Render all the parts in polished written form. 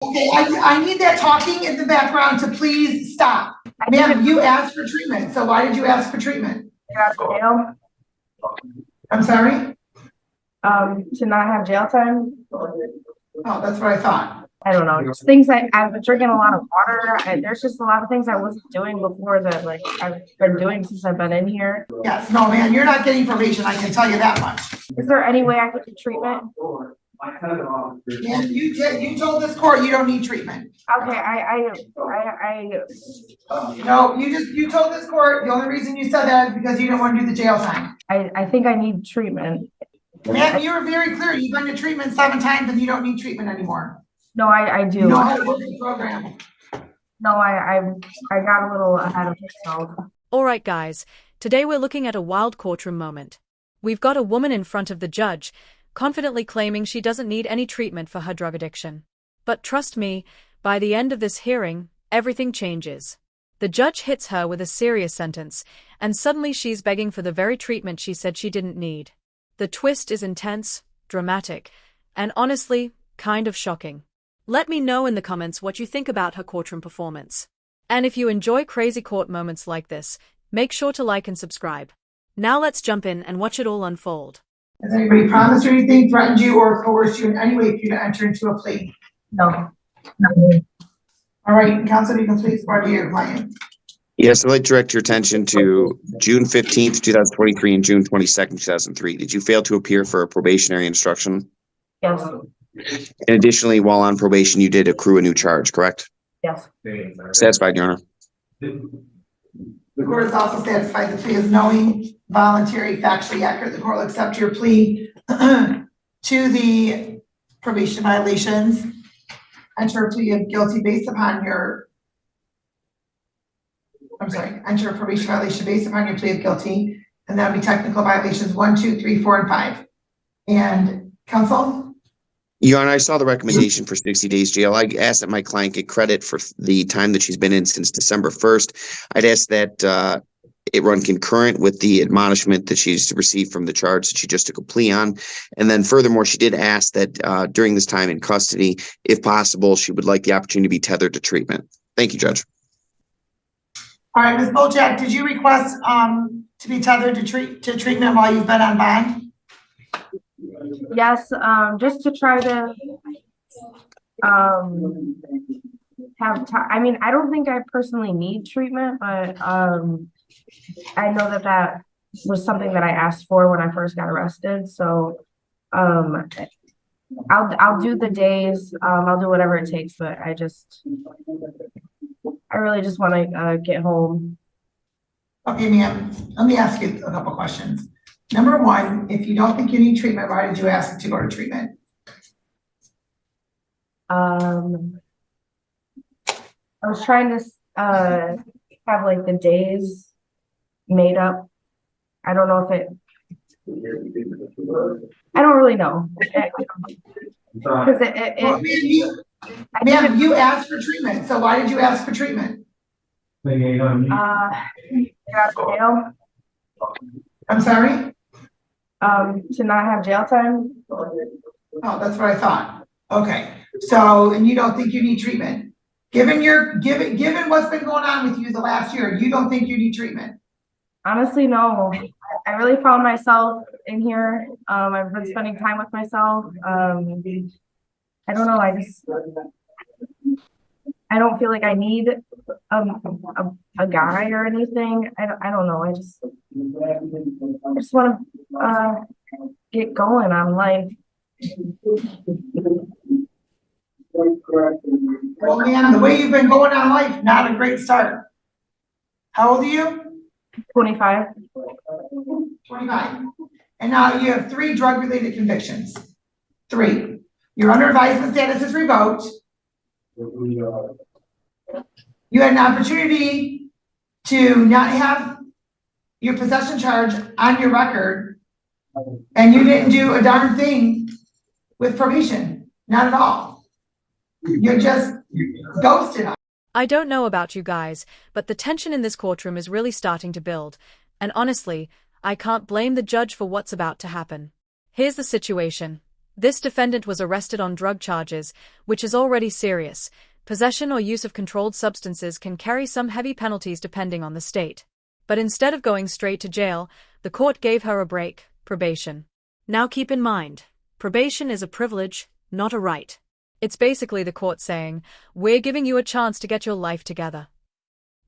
Okay, I need that talking in the background to please stop. Ma'am, you asked for treatment, so why did you ask for treatment? Jail, I'm sorry? to not have jail time. Oh, that's what I thought. I don't know, just things I've been drinking a lot of water. There's just a lot of things I wasn't doing before that like I've been doing since I've been in here. Yes, no, man, you're not getting probation, I can tell you that much. Is there any way I could get treatment? Ma'am, you told this court you don't need treatment. Okay, No, you told this court the only reason you said that is because you didn't want to do the jail time. I think I need treatment. Ma'am, you were very clear. You've been to treatment 7 times and you don't need treatment anymore. No, I do. You know how to work the program. No, I got a little ahead of myself. All right, guys. Today we're looking at a wild courtroom moment. We've got a woman in front of the judge, confidently claiming she doesn't need any treatment for her drug addiction. But trust me, by the end of this hearing, everything changes. The judge hits her with a serious sentence, and suddenly she's begging for the very treatment she said she didn't need. The twist is intense, dramatic, and honestly, kind of shocking. Let me know in the comments what you think about her courtroom performance. And if you enjoy crazy court moments like this, make sure to like and subscribe. Now let's jump in and watch it all unfold. Has anybody promised you anything, threatened you, or coerced you in any way for you to enter into a plea? No. All right, counsel, you can please report to your client. Yes, I'd like to direct your attention to June 15th, 2023 and June 22nd, 2003. Did you fail to appear for a probationary instruction? Yes. And additionally, while on probation, you did accrue a new charge, correct? Yes. Satisfied, Your Honor. The court is also satisfied the plea is knowing, voluntary, factually accurate. The court will accept your plea to the probation violations. Enter a plea of guilty based upon your, enter a probation violation based upon your plea of guilty, and that'll be technical violations 1, 2, 3, 4, and 5. And counsel? Your Honor, I saw the recommendation for 60 days jail. I asked that my client get credit for the time that she's been in since December 1st. I'd ask that it run concurrent with the admonishment that she's received from the charge that she just took a plea on. And then furthermore, she did ask that during this time in custody, if possible, she would like the opportunity to be tethered to treatment. Thank you, Judge. All right, Ms. Bolchak, did you request to be tethered to treatment while you've been on bond? Yes, just to try to have time. I mean, I don't think I personally need treatment, but I know that was something that I asked for when I first got arrested. So I'll do the days, I'll do whatever it takes, but I really just want to get home. Okay, ma'am, let me ask you a couple questions. Number one, if you don't think you need treatment, why did you ask to go to treatment? I was trying to have like the days made up. I don't know if I don't really know. Because ma'am, you asked for treatment, so why did you ask for treatment? Jail. I'm sorry? To not have jail time. Oh, that's what I thought. Okay, so, and you don't think you need treatment? Given what's been going on with you the last year, you don't think you need treatment? Honestly, no. I really found myself in here. I've been spending time with myself. I don't know. I don't feel like I need a guy or anything. I don't know. I just want to get going on life. Well, man, the way you've been going on life, not a great start. How old are you? 25. 25. And now you have 3 drug-related convictions. 3. Your under advisement status is revoked. You had an opportunity to not have your possession charge on your record, and you didn't do a darn thing with probation. Not at all. You're just ghosted us. I don't know about you guys, but the tension in this courtroom is really starting to build. And honestly, I can't blame the judge for what's about to happen. Here's the situation. This defendant was arrested on drug charges, which is already serious. Possession or use of controlled substances can carry some heavy penalties depending on the state. But instead of going straight to jail, the court gave her a break, probation. Now keep in mind, probation is a privilege, not a right. It's basically the court saying, we're giving you a chance to get your life together.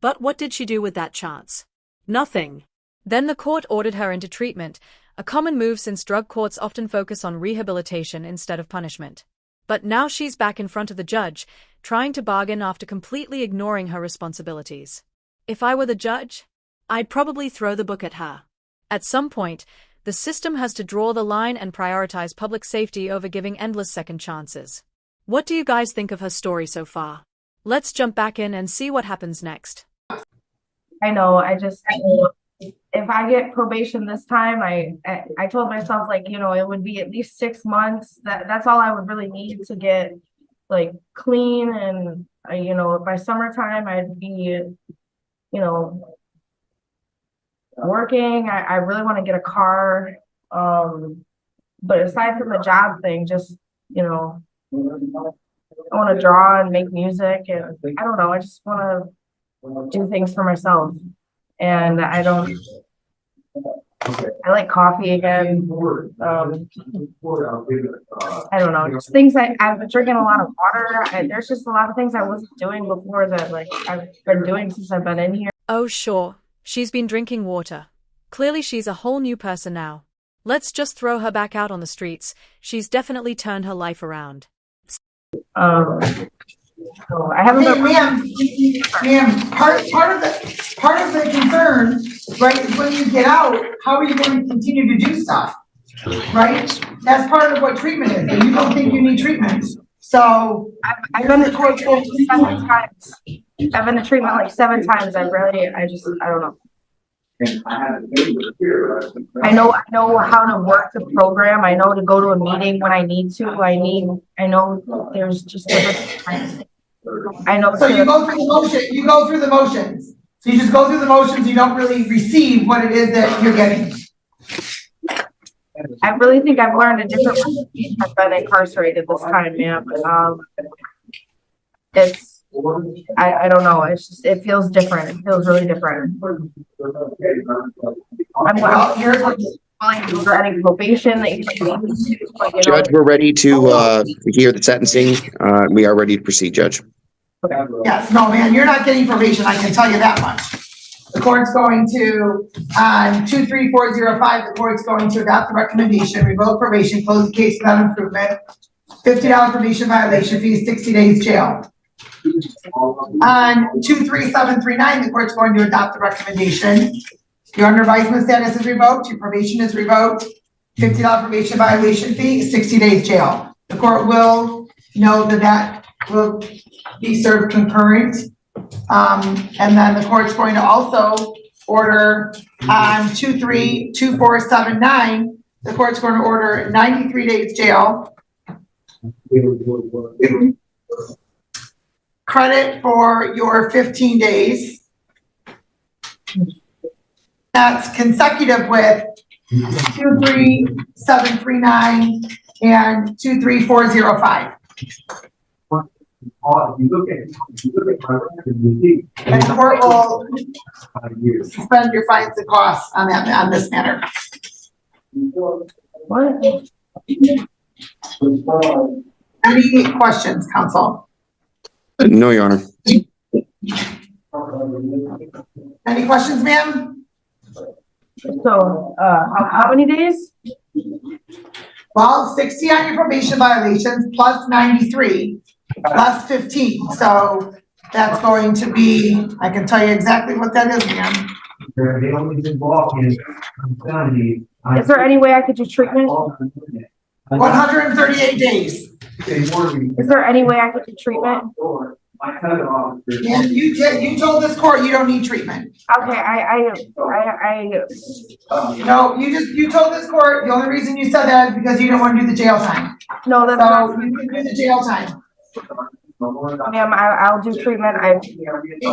But what did she do with that chance? Nothing. Then the court ordered her into treatment, a common move since drug courts often focus on rehabilitation instead of punishment. But now she's back in front of the judge, trying to bargain after completely ignoring her responsibilities. If I were the judge, I'd probably throw the book at her. At some point, the system has to draw the line and prioritize public safety over giving endless second chances. What do you guys think of her story so far? Let's jump back in and see what happens next. I know, if I get probation this time, I told myself, like, you know, it would be at least 6 months. That's all I would really need to get like clean, and you know, by summertime I'd be, you know, working. I really want to get a car. But aside from the job thing, just, you know, I want to draw and make music, and I don't know, I just want to do things for myself. And I like coffee again. I don't know, just things I've been drinking a lot of water. There's just a lot of things I wasn't doing before that, like, I've been doing since I've been in here. Oh sure, she's been drinking water. Clearly she's a whole new person now. Let's just throw her back out on the streets. She's definitely turned her life around. So I haven't been. Ma'am, part of the concern, right, is when you get out, how are you going to continue to do stuff, right? That's part of what treatment is, and you don't think you need treatment. So I've been to treatment 7 times. I've been to treatment like 7 times. I don't know. I know how to work the program. I know to go to a meeting when I need to. I know there's just different times. I know. So you go through the motion. You go through the motions. So you just go through the motions. You don't really receive what it is that you're getting. I really think I've learned a different way. I've been incarcerated this time, ma'am. I don't know. It's just, it feels different. It feels really different. I'm here's what is there any probation that you think me to, like, you Judge, we're ready to hear the sentencing. We are ready to proceed, Judge. Yes, no, man, you're not getting probation. I can tell you that much. The court's going to, on 23405, the court's going to adopt the recommendation, revoke probation, close the case without improvement, $50 probation violation fee, 60 days jail. On 23739, the court's going to adopt the recommendation. Your under advisement status is revoked, your probation is revoked, $50 probation violation fee, 60 days jail. The court will know that will be served concurrent. And then the court's going to also order on 232479, the court's going to order 93 days jail. Credit for your 15 days. That's consecutive with 23739 and 23405. And the court will suspend your fines and costs on this matter. What? Any questions, counsel? No, Your Honor. Any questions, ma'am? So, how many days? Well, 60 on your probation violations plus 93 plus 15. So that's going to be, I can tell you exactly what that is, ma'am. Is there any way I could do treatment? 138 days. Is there any way I could do treatment? And you told this court you don't need treatment. Okay, No, you told this court the only reason you said that is because you don't want to do the jail time. no, that's So not. you can do the jail time. Ma'am, I'll do treatment. And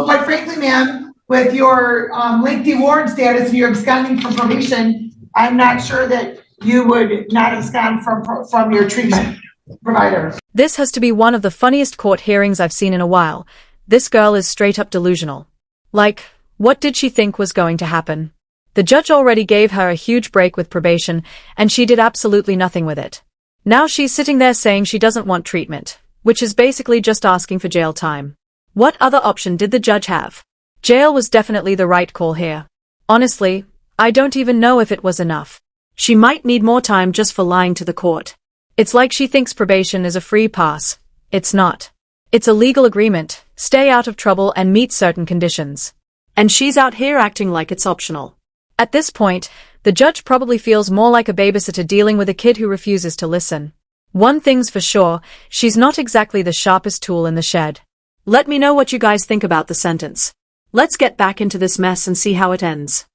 quite frankly, ma'am, with your lengthy warrant status and you're absconding from probation, I'm not sure that you would not abscond from your treatment provider. This has to be one of the funniest court hearings I've seen in a while. This girl is straight up delusional. Like, what did she think was going to happen? The judge already gave her a huge break with probation, and she did absolutely nothing with it. Now she's sitting there saying she doesn't want treatment, which is basically just asking for jail time. What other option did the judge have? Jail was definitely the right call here. Honestly, I don't even know if it was enough. She might need more time just for lying to the court. It's like she thinks probation is a free pass. It's not. It's a legal agreement, stay out of trouble and meet certain conditions. And she's out here acting like it's optional. At this point, the judge probably feels more like a babysitter dealing with a kid who refuses to listen. One thing's for sure, she's not exactly the sharpest tool in the shed. Let me know what you guys think about the sentence. Let's get back into this mess and see how it ends.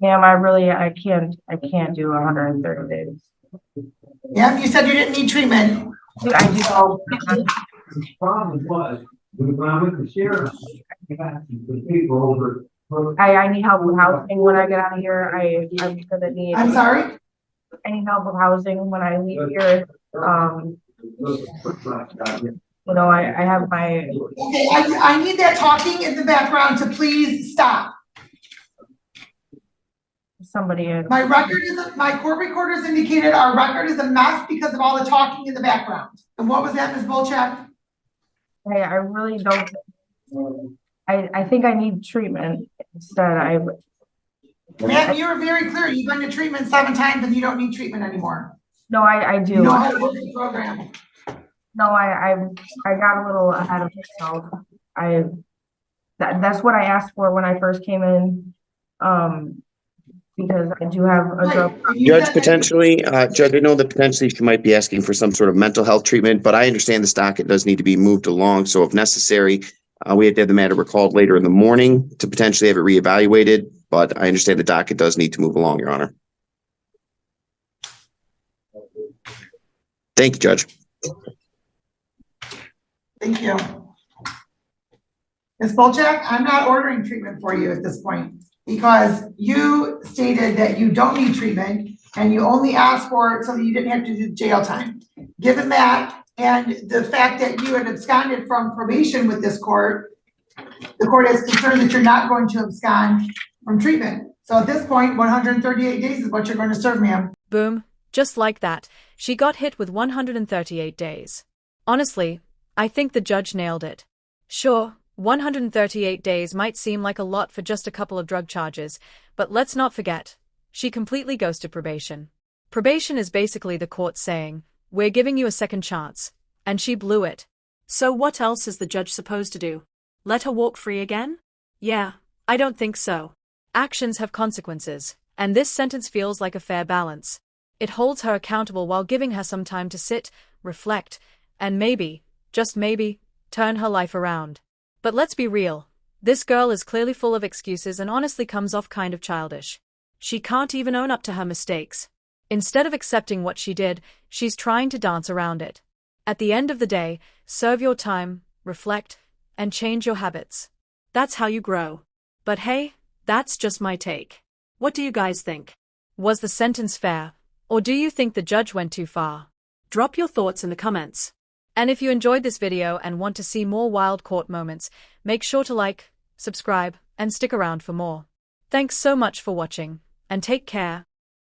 Ma'am, I can't do 130 days. Yeah, you said you didn't need treatment. I do all. The problem was, when I went to sheriff, I got the people over. I need help with housing when I get out of here. I'm gonna need. I'm sorry? I need help with housing when I leave here. I have my. Okay, I need that talking in the background to please stop. Somebody in. My court recorders indicated our record is a mess because of all the talking in the background. And what was that, Ms. Bolchak? Hey, I really don't. I think I need treatment instead. Ma'am, you were very clear. You've been to treatment 7 times and you don't need treatment anymore. No, I do. You know how to work the program. No, I got a little ahead of myself. That's what I asked for when I first came in. Because I do have a drug. Judge, potentially, Judge, I know that potentially she might be asking for some sort of mental health treatment, but I understand this docket does need to be moved along. So if necessary, we have to have the matter recalled later in the morning to potentially have it reevaluated. But I understand the docket does need to move along, Your Honor. Thank you, Judge. Thank you. Ms. Bolchak, I'm not ordering treatment for you at this point because you stated that you don't need treatment and you only asked for it so that you didn't have to do jail time. Given that and the fact that you had absconded from probation with this court, the court is concerned that you're not going to abscond from treatment. So at this point, 138 days is what you're going to serve, ma'am. Boom. Just like that, she got hit with 138 days. Honestly, I think the judge nailed it. Sure, 138 days might seem like a lot for just a couple of drug charges, but let's not forget, she completely ghosted probation. Probation is basically the court saying, we're giving you a second chance, and she blew it. So what else is the judge supposed to do? Let her walk free again? Yeah, I don't think so. Actions have consequences, and this sentence feels like a fair balance. It holds her accountable while giving her some time to sit, reflect, and maybe, just maybe, turn her life around. But let's be real. This girl is clearly full of excuses and honestly comes off kind of childish. She can't even own up to her mistakes. Instead of accepting what she did, she's trying to dance around it. At the end of the day, serve your time, reflect, and change your habits. That's how you grow. But hey, that's just my take. What do you guys think? Was the sentence fair? Or do you think the judge went too far? Drop your thoughts in the comments. And if you enjoyed this video and want to see more wild court moments, make sure to like, subscribe, and stick around for more. Thanks so much for watching, and take care.